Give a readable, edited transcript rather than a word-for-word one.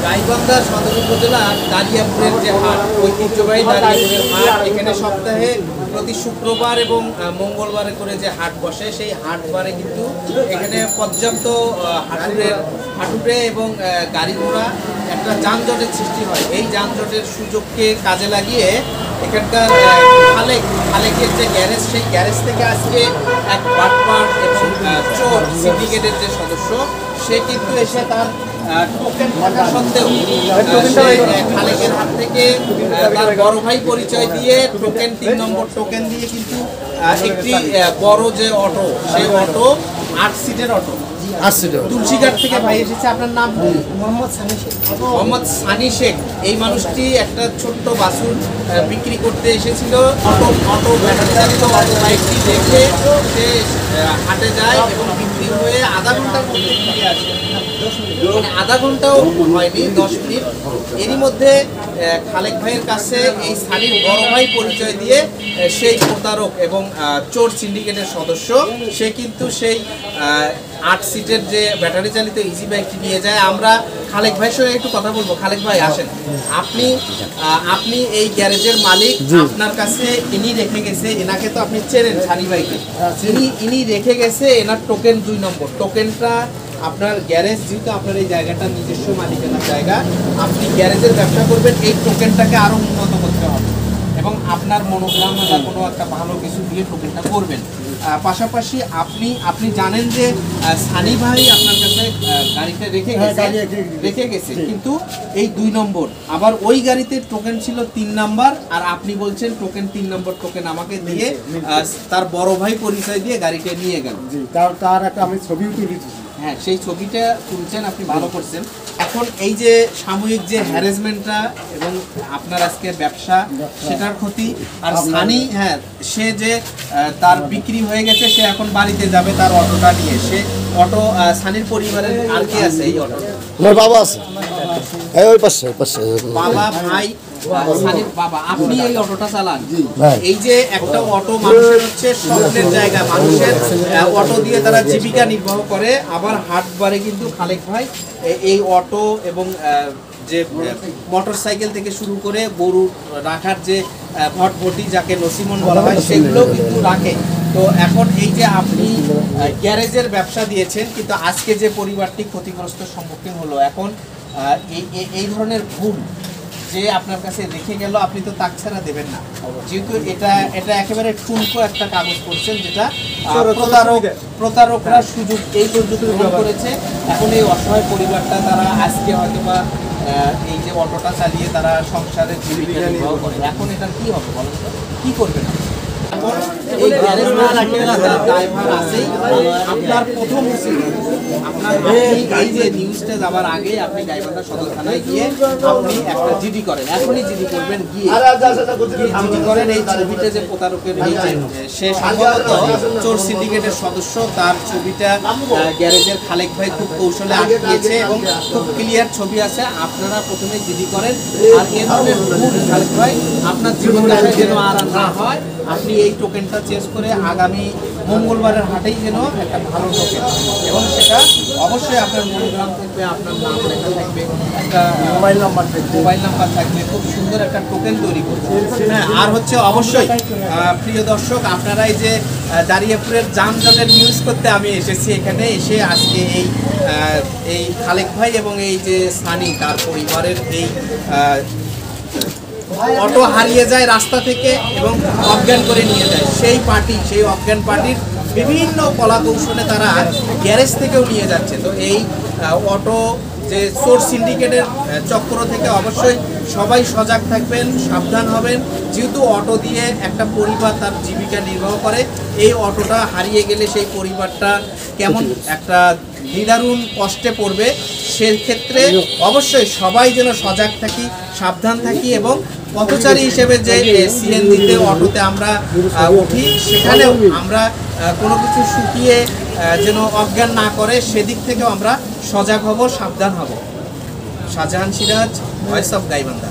গাইবান্ধা সদর উপজেলার দারিয়াপুরের যে হাট, ঐতিহ্যবাহী দারিয়াপুরের হাট, এখানে সপ্তাহে প্রতি শুক্রবার এবং মঙ্গলবারে করে যে হাট বসে, সেই হাটবারে কিন্তু এখানে পর্যাপ্ত হাঁটুরে এবং গাড়ি ঘোড়া একটা যানজটের সৃষ্টি হয়। এই যানজটের সুযোগকে কাজে লাগিয়ে এখানকার খালেকের যে গ্যারেজ, সেই গ্যারেজ থেকে আজকে এক বাটপার এবং চোর সিন্ডিকেটের যে সদস্য, সে কিন্তু এসে তার টোকেন থাকা সত্ত্বেও খালেকের হাত থেকে তার বড় ভাই পরিচয় দিয়ে টোকেন 3 নম্বর টোকেন দিয়ে কিন্তু একটি বড় যে অটো, সেই অটো 8 সিটের অটো তুলসীঘাট থেকে ভাই এসেছে। আপনার নাম? মোহাম্মদ সানি শেখ। মোহাম্মদ সানি শেখ এই মানুষটি একটা ছোট্ট বাছুর বিক্রি করতে এসেছিল। অটো ব্যাটারি চালিত অটো বাইকটি দেখে সে হাটে যায় এবং বিক্রি হয়ে আধা ঘন্টার মধ্যে ফিরে আসে। মানে আধা ঘন্টাও হয়নি, 10 মিনিট। এরই মধ্যে খালেক ভাইয়ের কাছে এই সানির বড় ভাই পরিচয় দিয়ে সেই প্রতারক এবং চোর সিন্ডিকেটের সদস্য, সে কিন্তু সেই 8 সিটের যে ব্যাটারি চালিত ইজি বাইকটি নিয়ে যায়। আমরা খালেক ভাইয়ের সঙ্গে একটু কথা বলবো। খালেক ভাই আসেন, আপনি এই গ্যারেজের মালিক, আপনার কাছে ইনি রেখে গেছে, এনাকে তো আপনি চেনেন সানি ভাইকে, ইনি রেখে গেছে এনার টোকেন 2 নম্বর টোকেনটা। আপনার গ্যারেজ যেহেতু আপনার এই জায়গাটা নিজস্ব মালিকানার জায়গা, আপনি গ্যারেজের ব্যবসা করবেন, এই টোকেনটাকে আরো উন্নত করতে হবে এবং আপনার মনোগ্রাম বা কোনো একটা ভালো কিছু দিয়ে টোকেনটা করবেন। পাশাপাশি আপনি জানেন যে সানি ভাই আপনার কাছে গাড়িটা রেখে গেছে, কিন্তু এই 2 নম্বর, আবার ওই গাড়িতে টোকেন ছিল 3 নাম্বার, আর আপনি বলছেন টোকেন 3 নম্বর টোকেন আমাকে দিয়ে তার বড় ভাই পরিচয় দিয়ে গাড়িটা নিয়ে গেল। তার একটা আমি ছবিও তুলেছি। হ্যাঁ, সেই ছবিটা তুলছেন, আপনি ভালো করছেন। এখন এই যে সাময়িক যে হ্যারাসমেন্টটা এবং আপনার আজকে ব্যবসা, সেটার ক্ষতি। আর সানি, হ্যাঁ, সে যে তার বিক্রি হয়ে গেছে, সে এখন বাড়িতে যাবে তার অটোটা নিয়ে। সে অটো সানির পরিবারের আর কি আছে? এই অটো আমার বাবা আছে, ওই পাশে বাবা, ভাই, সানির বাবা। আপনি এই অটোটা চালান। এই যে একটা অটো মানুষের হচ্ছে স্বপ্নের জায়গা, মানুষের অটো দিয়ে তারা জীবিকা নির্বাহ করে। আবার হাটবারে কিন্তু খালেক ভাই এই অটো এবং যে মোটর সাইকেল থেকে শুরু করে গরু রাখার যে ভটভটি, যাকে নসিমন বলা হয়, সেগুলো কিন্তু রাখে। তো এখন এই যে আপনি গ্যারেজের ব্যবসা দিয়েছেন, কিন্তু আজকে যে পরিবারটি ক্ষতিগ্রস্ত সম্মুখীন হলো, এখন এই ধরনের ভুল যে আপনার কাছে রেখে গেল, আপনি তো তাক ছাড়া দেবেন না, যেহেতু এটা একেবারে ঠুনকো একটা কাগজ করছেন, যেটা প্রতারকরা এই সুযোগ গ্রহণ করেছে। এখন এই অসহায় পরিবারটা, তারা আজকে হয়তো বা এই যে অটোটা চালিয়ে তারা সংসারের জীবিকা নির্বাহ করে। এখন এটা কি হবে বলেন তো, কি করবেন? এই গ্যারেজ ড্রাইভার আছেই। আপনার প্রথম এই যে নিউজটা যাবার আগে আপনি গাইবান্ধা সদর থানায় গিয়ে আপনি একটা জিডি করেন, এখনই জিডি করবেন, গিয়ে জিডি করেন। এই ছবিটা যে প্রতারকের, এই যে সে সম্ভবত চোর সিন্ডিকেটের সদস্য, তার ছবিটা গ্যারেজের খালেক ভাই খুব কৌশলে আঁকিয়েছে এবং খুব ক্লিয়ার ছবি আছে। আপনারা প্রথমে জিডি করেন। আর এ ধরনের ভুল খালেক ভাই আপনার জীবনযাত্রায় যেন আর না হয়, আপনি এই টোকেনটা চেঞ্জ করে আগামী মঙ্গলবারের হাটেই যেন একটা ভালো টোকেন, এবং সেটা অবশ্যই আপনার মনোগ্রাম থাকবে, আপনার নাম লেখা থাকবে, একটা মোবাইল নাম্বার থাকবে, খুব সুন্দর একটা টোকেন তৈরি করবে। হ্যাঁ, আর হচ্ছে অবশ্যই প্রিয় দর্শক, আপনারা এই যে দারিয়াপুরের যানজটের নিউজ করতে আমি এসেছি, এখানে এসে আজকে এই খালেক ভাই এবং এই যে সানি, তার পরিবারের এই অটো হারিয়ে যায় রাস্তা থেকে এবং অজ্ঞান করে নিয়ে যায় সেই অজ্ঞান পার্টির বিভিন্ন কলা কৌশলে তারা গ্যারেজ থেকেও নিয়ে যাচ্ছে। তো এই অটো যে চোর সিন্ডিকেটের চক্র থেকে অবশ্যই সবাই সজাগ থাকবেন, সাবধান হবেন, যেহেতু অটো দিয়ে একটা পরিবার তার জীবিকা নির্বাহ করে। এই অটোটা হারিয়ে গেলে সেই পরিবারটা কেমন একটা নিদারুণ কষ্টে পড়বে। সেক্ষেত্রে অবশ্যই সবাই যেন সজাগ থাকি, সাবধান থাকি, এবং পথচারী হিসেবে যে সিএনজিতে অটোতে আমরা উঠি, সেখানেও আমরা কোনো কিছু শুকিয়ে যেন অজ্ঞান না করে, সেদিক থেকেও আমরা সজাগ হব, সাবধান হব। Shahjahan Siraj, voice of Gaibandha.